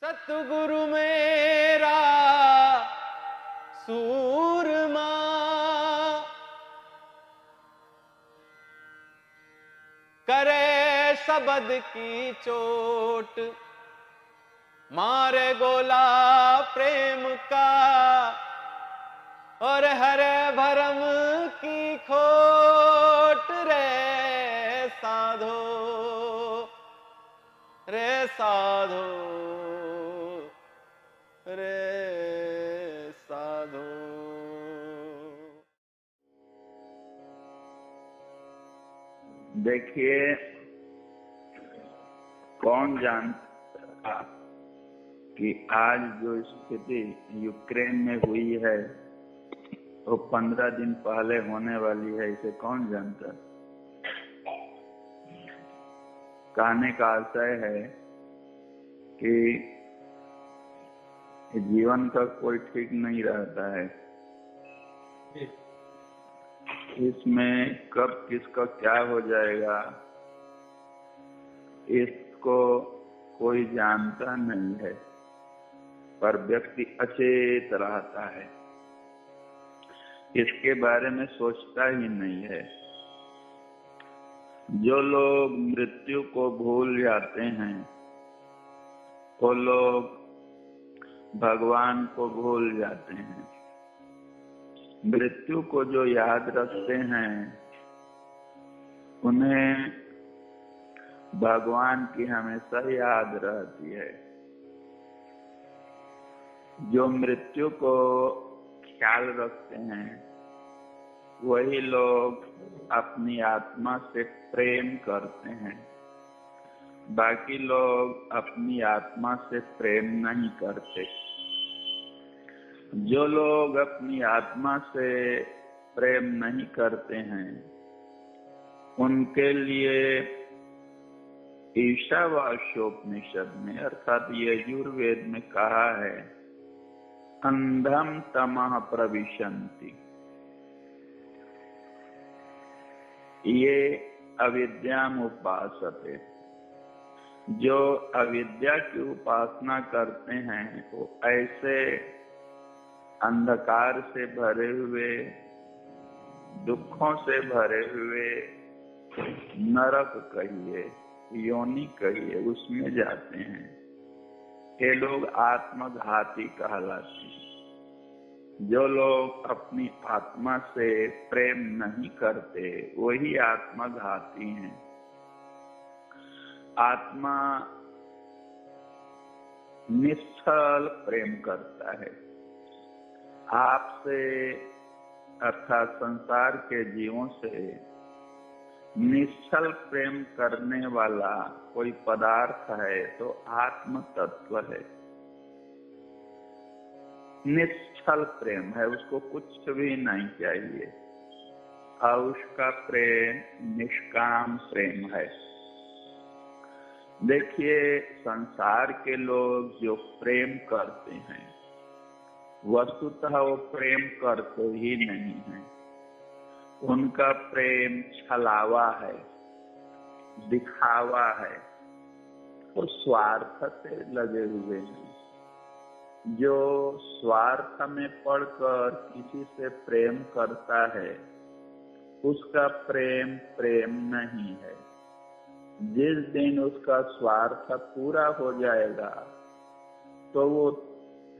सतगुरु मेरा सूरमा, करे शब्द की चोट, मारे गोला प्रेम का, और हरे भरम की खोट। रे साधो, रे साधो, रे साधो। देखिए, कौन जानता कि आज जो स्थिति यूक्रेन में हुई है वो 15 दिन पहले होने वाली है, इसे कौन जानता। कहने का आशय है कि जीवन का कोई ठीक नहीं रहता है, इसमें कब किसका क्या हो जाएगा इसको कोई जानता नहीं है, पर व्यक्ति अचेत रहता है, इसके बारे में सोचता ही नहीं है। जो लोग मृत्यु को भूल जाते हैं वो लोग भगवान को भूल जाते हैं। मृत्यु को जो याद रखते हैं उन्हें भगवान की हमेशा याद रहती है। जो मृत्यु को ख्याल रखते हैं वही लोग अपनी आत्मा से प्रेम करते हैं, बाकी लोग अपनी आत्मा से प्रेम नहीं करते। जो लोग अपनी आत्मा से प्रेम नहीं करते हैं उनके लिए ईशावास्योपनिषद में अर्थात यजुर्वेद में कहा है, अंधम तमः प्रविशन्ति। ये अविद्याम उपासते, जो अविद्या की उपासना करते हैं वो ऐसे अंधकार से भरे हुए, दुखों से भरे हुए नरक कहिए, योनि कहिए, उसमें जाते हैं। ये लोग आत्मघाती कहलाते हैं। जो लोग अपनी आत्मा से प्रेम नहीं करते वही आत्मघाती हैं। आत्मा निश्चल प्रेम करता है। आपसे अर्थात संसार के जीवों से निश्चल प्रेम करने वाला कोई पदार्थ है तो आत्म तत्व है। निश्चल प्रेम है, उसको कुछ भी नहीं चाहिए, और उसका प्रेम निष्काम प्रेम है। देखिए, संसार के लोग जो प्रेम करते हैं वस्तुतः वो प्रेम करते ही नहीं है। उनका प्रेम छलावा है, दिखावा है, वो स्वार्थ से लगे हुए हैं। जो स्वार्थ में पड़कर किसी से प्रेम करता है उसका प्रेम प्रेम नहीं है। जिस दिन उसका स्वार्थ पूरा हो जाएगा तो वो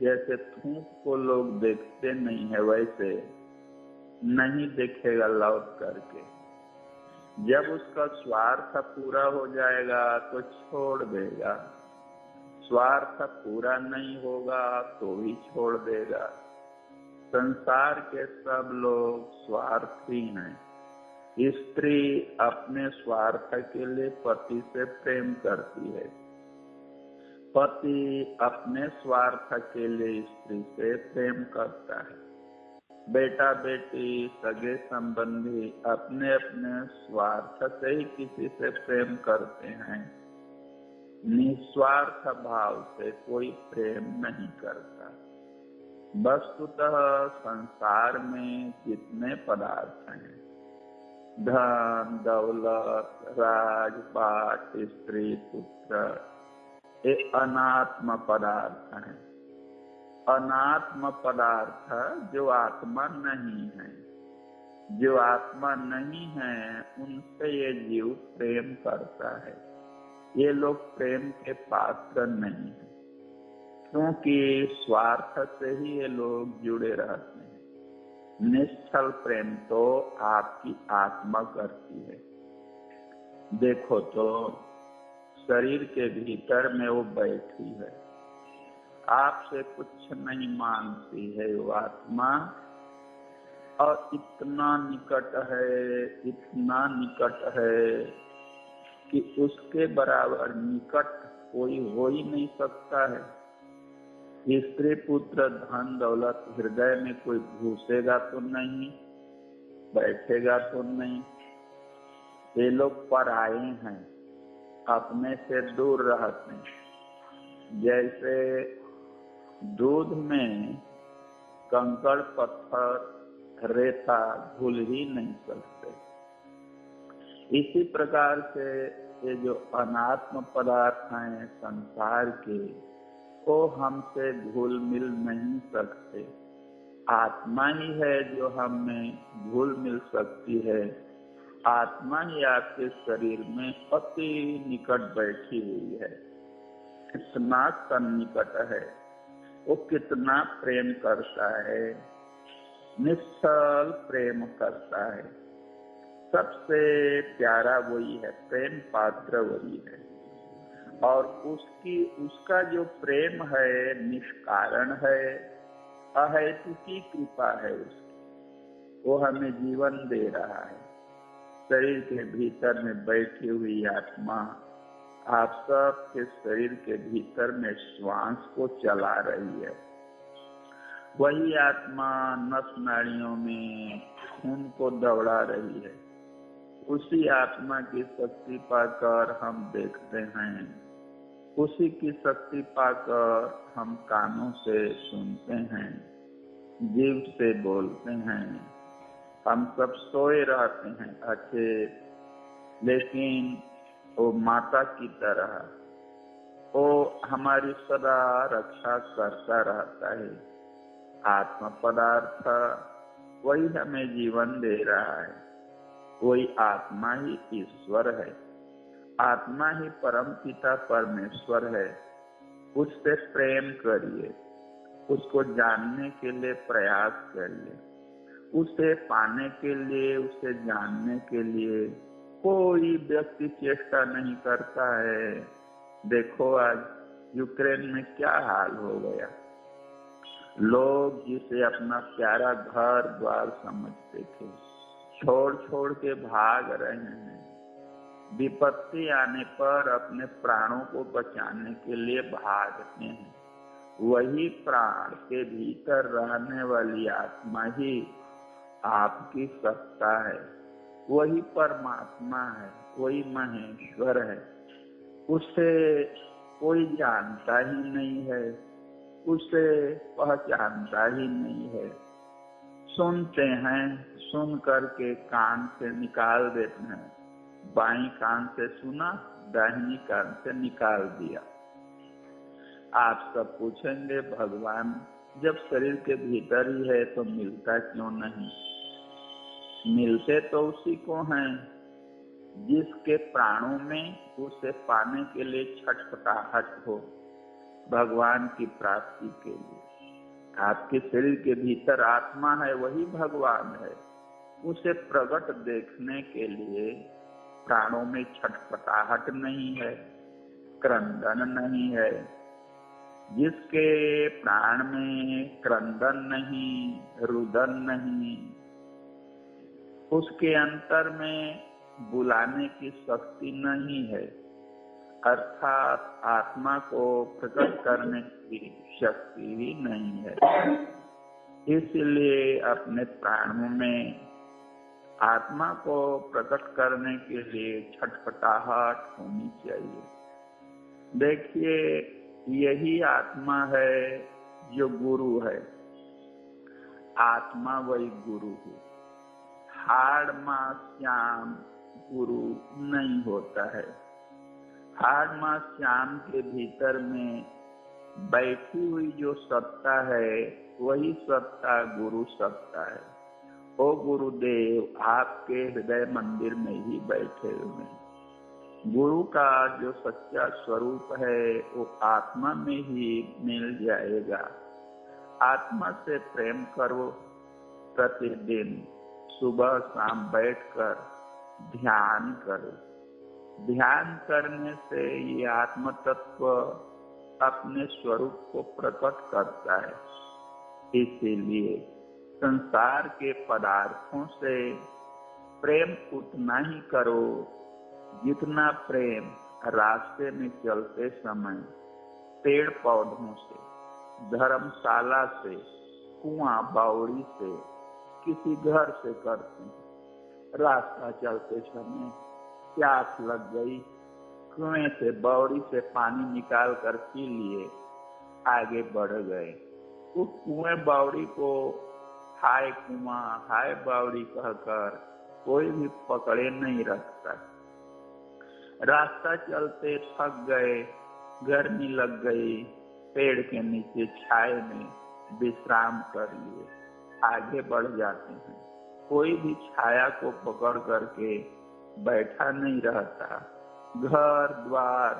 जैसे थूक को लोग देखते नहीं है वैसे नहीं देखेगा लौट करके। जब उसका स्वार्थ पूरा हो जाएगा तो छोड़ देगा, स्वार्थ पूरा नहीं होगा तो भी छोड़ देगा। संसार के सब लोग स्वार्थी हैं। स्त्री अपने स्वार्थ के लिए पति से प्रेम करती है, पति अपने स्वार्थ के लिए स्त्री से प्रेम करता है। बेटा बेटी सगे संबंधी अपने अपने स्वार्थ से ही किसी से प्रेम करते हैं। निस्वार्थ भाव से कोई प्रेम नहीं करता। वस्तुतः संसार में जितने पदार्थ हैं, धन दौलत राजपाट स्त्री पुत्र, ये अनात्म पदार्थ है। अनात्म पदार्थ जो आत्मा नहीं है, जो आत्मा नहीं है उनसे ये जीव प्रेम करता है। ये लोग प्रेम के पात्र नहीं है, क्योंकि स्वार्थ से ही ये लोग जुड़े रहते हैं। निश्चल प्रेम तो आपकी आत्मा करती है। देखो तो शरीर के भीतर में वो बैठी है, आपसे कुछ नहीं मांगती है वो आत्मा, और इतना निकट है, इतना निकट है कि उसके बराबर निकट कोई हो ही नहीं सकता है। स्त्री पुत्र धन दौलत हृदय में कोई घुसेगा तो नहीं, बैठेगा तो नहीं। ये लोग पराये हैं, अपने से दूर रहते हैं। जैसे दूध में कंकड़ पत्थर रेता घुल ही नहीं सकते, इसी प्रकार से ये जो अनात्म पदार्थ हैं संसार के, वो हमसे घुल मिल नहीं सकते। आत्मा ही है जो हमें घुल मिल सकती है। आत्मा ही आपके शरीर में अति निकट बैठी हुई है। कितना सन्निकट है, वो कितना प्रेम करता है, निश्चल प्रेम करता है। सबसे प्यारा वही है, प्रेम पात्र वही है। और उसका जो प्रेम है निष्कारण है, अहेतु की कृपा है उसकी। वो हमें जीवन दे रहा है। शरीर के भीतर में बैठी हुई आत्मा आप सबके शरीर के भीतर में श्वास को चला रही है। वही आत्मा नस नाड़ियों में खून को दौड़ा रही है। उसी आत्मा की शक्ति पाकर हम देखते हैं, उसी की शक्ति पाकर हम कानों से सुनते हैं, जीभ से बोलते हैं। हम सब सोए रहते हैं अच्छे, लेकिन वो माता की तरह वो हमारी सदा रक्षा करता रहता है। आत्म पदार्थ वही हमें जीवन दे रहा है। वही आत्मा ही ईश्वर है, आत्मा ही परम पिता परमेश्वर है। उससे प्रेम करिए, उसको जानने के लिए प्रयास करिए। उसे पाने के लिए, उसे जानने के लिए कोई व्यक्ति चेष्टा नहीं करता है। देखो आज यूक्रेन में क्या हाल हो गया। लोग जिसे अपना प्यारा घर द्वार समझते थे, छोड़ छोड़ के भाग रहे हैं। विपत्ति आने पर अपने प्राणों को बचाने के लिए भागते हैं। वही प्राण के भीतर रहने वाली आत्मा ही आपकी सत्ता है। वही परमात्मा है, वही महेश्वर है। उसे कोई जानता ही नहीं है, उसे पहचानता ही नहीं है। सुनते हैं, सुन करके कान से निकाल देते हैं। बाईं कान से सुना, दाहिनी कान से निकाल दिया। आप सब पूछेंगे भगवान जब शरीर के भीतर ही है तो मिलता क्यों नहीं? मिलते तो उसी को हैं जिसके प्राणों में उसे पाने के लिए छटपटाहट हो, भगवान की प्राप्ति के लिए। आपके शरीर के भीतर आत्मा है, वही भगवान है। उसे प्रकट देखने के लिए प्राणों में छटपटाहट नहीं है, क्रंदन नहीं है। जिसके प्राण में क्रंदन नहीं, रुदन नहीं, उसके अंतर में बुलाने की शक्ति नहीं है, अर्थात आत्मा को प्रकट करने की शक्ति ही नहीं है। इसलिए अपने प्राणों में आत्मा को प्रकट करने के लिए छटपटाहट होनी चाहिए। देखिए, यही आत्मा है जो गुरु है। आत्मा वही गुरु है। हाड़ मांस श्याम गुरु नहीं होता है। आषाढ़ मास श्याम के भीतर में बैठी हुई जो सत्ता है वही सत्ता गुरु सत्ता है। ओ गुरुदेव आपके हृदय मंदिर में ही बैठे हुए हैं। गुरु का जो सच्चा स्वरूप है वो आत्मा में ही मिल जाएगा। आत्मा से प्रेम करो, प्रतिदिन सुबह शाम बैठकर ध्यान करो। ध्यान करने से ये आत्म तत्व अपने स्वरूप को प्रकट करता है। इसीलिए संसार के पदार्थों से प्रेम उतना ही करो जितना प्रेम रास्ते में चलते समय पेड़ पौधों से, धर्मशाला से, कुआं बावड़ी से, किसी घर से करते हैं। रास्ता चलते समय प्यास लग गई, कुएं से बावड़ी से पानी निकाल कर पी लिए, आगे बढ़ गए। उस कुएं बावड़ी को हाय कुआं हाय बावड़ी कहकर कोई भी पकड़े नहीं रखता। रास्ता चलते थक गए, गर्मी लग गई, पेड़ के नीचे छाए में विश्राम कर लिए, आगे बढ़ जाते हैं। कोई भी छाया को पकड़ करके बैठा नहीं रहता। घर द्वार,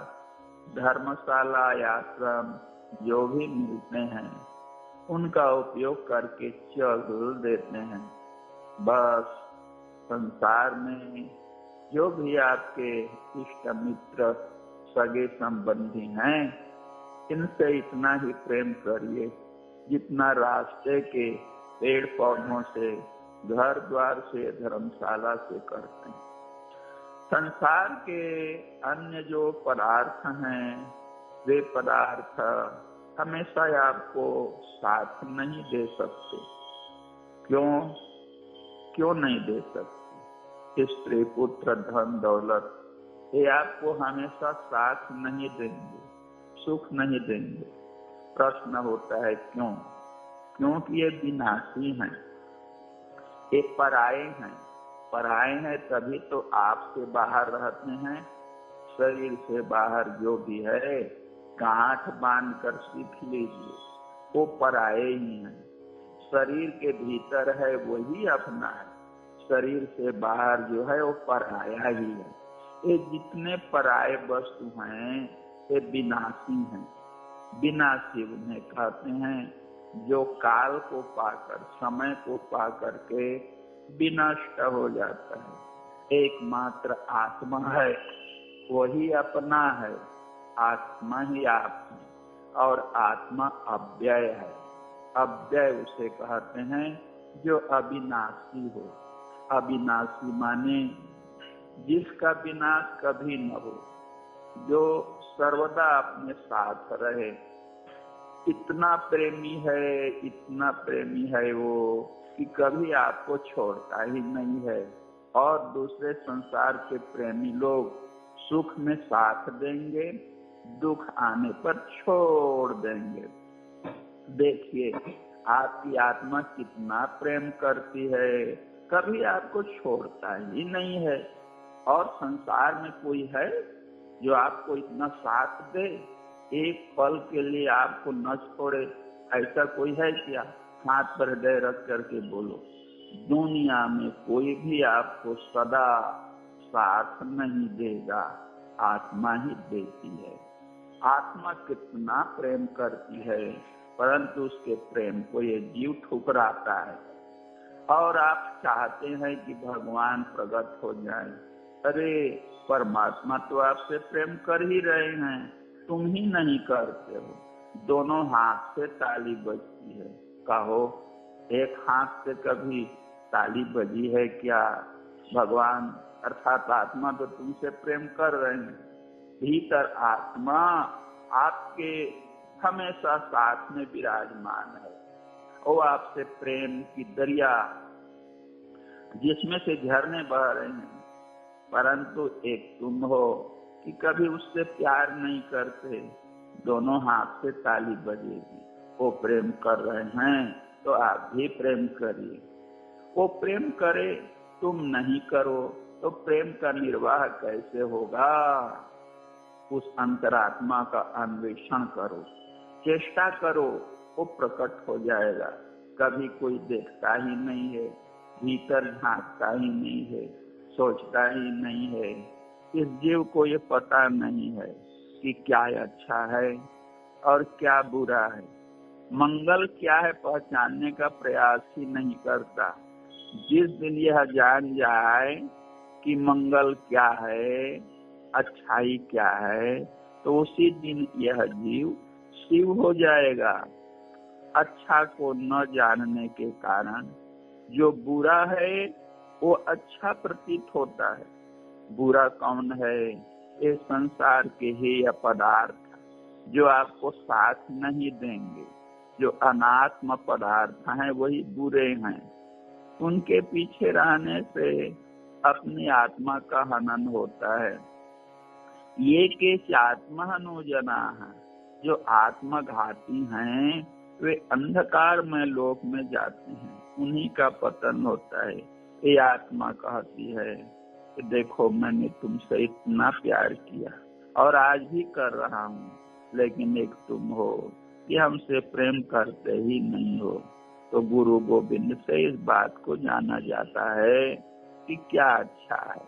धर्मशाला, आश्रम जो भी मिलते हैं उनका उपयोग करके चल देते हैं। बस संसार में जो भी आपके इष्ट मित्र सगे संबंधी हैं इनसे इतना ही प्रेम करिए जितना रास्ते के पेड़ पौधों से, घर द्वार से, धर्मशाला से करते हैं। संसार के अन्य जो पदार्थ हैं वे पदार्थ हमेशा आपको साथ नहीं दे सकते। क्यों नहीं दे सकते? स्त्री पुत्र धन दौलत ये आपको हमेशा साथ नहीं देंगे, सुख नहीं देंगे। प्रश्न होता है क्यों? क्योंकि ये विनाशी हैं, ये पराये हैं। पराये हैं तभी तो आपसे बाहर रहते हैं। शरीर से बाहर जो भी है गांठ बांध कर सीख लीजिए, वो पराये ही हैं। शरीर के भीतर है वही अपना है, शरीर से बाहर जो है वो पराया ही है। ये जितने पराये वस्तु हैं ये विनाशी हैं। विनाशी उन्हें कहते हैं जो काल को पाकर, समय को पाकर के विनष्ट हो जाता है। एकमात्र आत्मा है, वही अपना है। आत्मा ही आप है और आत्मा अव्यय है। अव्यय उसे कहते हैं जो अविनाशी हो। अविनाशी माने जिसका विनाश कभी न हो, जो सर्वदा अपने साथ रहे। इतना प्रेमी है, इतना प्रेमी है वो कि कभी आपको छोड़ता ही नहीं है। और दूसरे संसार के प्रेमी लोग सुख में साथ देंगे, दुख आने पर छोड़ देंगे। देखिए आपकी आत्मा कितना प्रेम करती है, कभी आपको छोड़ता ही नहीं है। और संसार में कोई है जो आपको इतना साथ दे, एक पल के लिए आपको न छोड़े? ऐसा कोई है क्या? हाथ पर हृदय रख करके बोलो। दुनिया में कोई भी आपको सदा साथ नहीं देगा, आत्मा ही देती है। आत्मा कितना प्रेम करती है, परंतु उसके प्रेम को ये जीव ठुकराता है। और आप चाहते हैं कि भगवान प्रकट हो जाए। अरे परमात्मा तो आपसे प्रेम कर ही रहे हैं, तुम ही नहीं करते हो। दोनों हाथ से ताली बजती है। कहो एक हाथ से कभी ताली बजी है क्या? भगवान अर्थात आत्मा तो तुमसे प्रेम कर रहे हैं। भीतर आत्मा आपके हमेशा साथ में विराजमान है। वो आपसे प्रेम की दरिया जिसमें से झरने बह रहे हैं, परंतु एक तुम हो कि कभी उससे प्यार नहीं करते। दोनों हाथ से ताली बजेगी। वो प्रेम कर रहे हैं तो आप भी प्रेम करिए। वो प्रेम करे, तुम नहीं करो तो प्रेम का निर्वाह कैसे होगा? उस अंतरात्मा का अन्वेषण करो, चेष्टा करो, वो प्रकट हो जाएगा। कभी कोई देखता ही नहीं है, भीतर झांकता ही नहीं है, सोचता ही नहीं है। इस जीव को ये पता नहीं है कि क्या अच्छा है और क्या बुरा है, मंगल क्या है पहचानने का प्रयास ही नहीं करता। जिस दिन यह जान जाए कि मंगल क्या है, अच्छाई क्या है, तो उसी दिन यह जीव शिव हो जाएगा। अच्छा को न जानने के कारण जो बुरा है वो अच्छा प्रतीत होता है। बुरा कौन है? ये संसार के हेय पदार्थ जो आपको साथ नहीं देंगे, जो अनात्म पदार्थ हैं वही बुरे हैं। उनके पीछे रहने से अपनी आत्मा का हनन होता है। ये केश आत्महनुजना है, जो आत्मघाती हैं वे अंधकार में लोक में जाते हैं, उन्हीं का पतन होता है। ये आत्मा कहती है कि देखो मैंने तुमसे इतना प्यार किया और आज भी कर रहा हूँ, लेकिन एक तुम हो कि हमसे प्रेम करते ही नहीं हो। तो गुरु गोविंद से इस बात को जाना जाता है कि क्या अच्छा है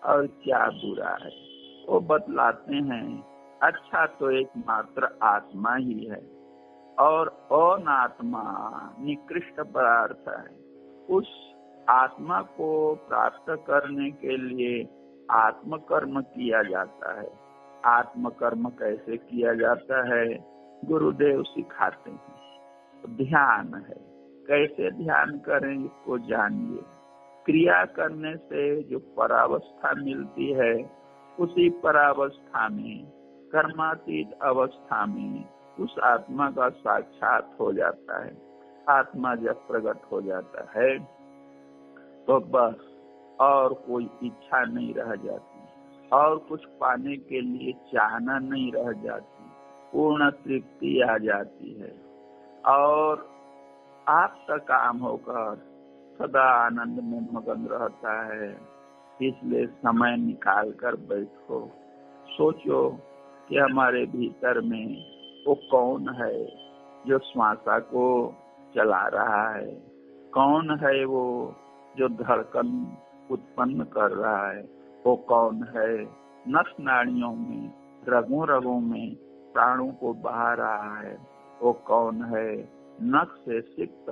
और क्या बुरा है। वो बतलाते हैं अच्छा तो एकमात्र आत्मा ही है और अनात्मा निकृष्ट पदार्थ है। उस आत्मा को प्राप्त करने के लिए आत्मकर्म किया जाता है। आत्मकर्म कैसे किया जाता है? गुरुदेव सिखाते हैं। ध्यान है, कैसे ध्यान करें इसको जानिए। क्रिया करने से जो परावस्था मिलती है, उसी परावस्था में, कर्मातीत अवस्था में उस आत्मा का साक्षात हो जाता है। आत्मा जब प्रकट हो जाता है तो बस और कोई इच्छा नहीं रह जाती, और कुछ पाने के लिए चाहना नहीं रह जाती, पूर्ण तृप्ति आ जाती है और आपका काम होकर सदा आनंद में मगन रहता है। इसलिए समय निकाल कर बैठो, सोचो कि हमारे भीतर में वो कौन है जो श्वासा को चला रहा है, कौन है वो जो धड़कन उत्पन्न कर रहा है, वो कौन है नस नाड़ियों में, रगों रगों में प्राणों को बहा रहा है, वो कौन है नस से सिक्त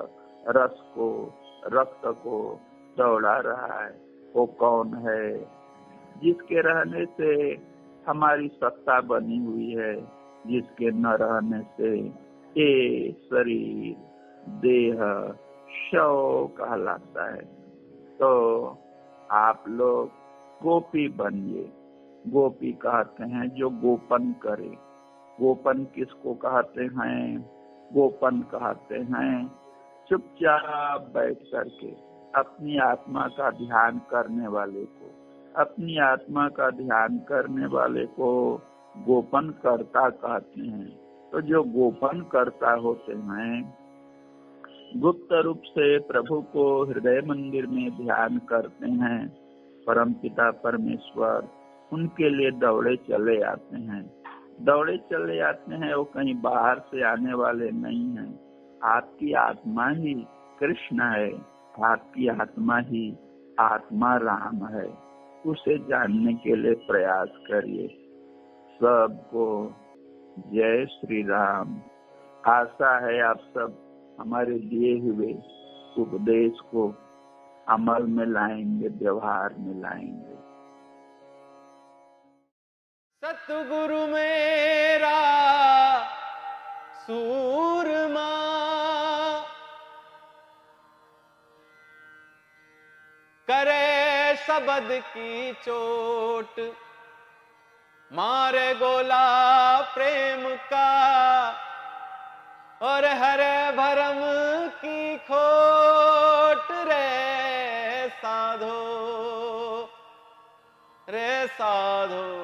रस को, रक्त को दौड़ा रहा है, वो कौन है जिसके रहने से हमारी सत्ता बनी हुई है, जिसके न रहने से ये शरीर देह शव कहलाता है। तो आप लोग गोपी बनिए। गोपी कहते हैं जो गोपन करे। गोपन किसको कहते हैं? गोपन कहते हैं चुपचाप बैठ करके अपनी आत्मा का ध्यान करने वाले को। अपनी आत्मा का ध्यान करने वाले को गोपन करता कहते हैं। तो जो गोपन करता होते हैं, गुप्त रूप से प्रभु को हृदय मंदिर में ध्यान करते हैं, परमपिता परमेश्वर उनके लिए दौड़े चले आते हैं। दौड़े चले आते हैं, वो कहीं बाहर से आने वाले नहीं हैं। आपकी आत्मा ही कृष्ण है, आपकी आत्मा ही आत्मा राम है। उसे जानने के लिए प्रयास करिए। सबको जय श्री राम। आशा है आप सब हमारे दिए हुए उपदेश को अमल में लाएंगे, व्यवहार में लाएंगे। सतगुरु मेरा सूरमा, करे शब्द की चोट, मारे गोला प्रेम का, और हरे भरम की खोट रे साधो, रे साधो।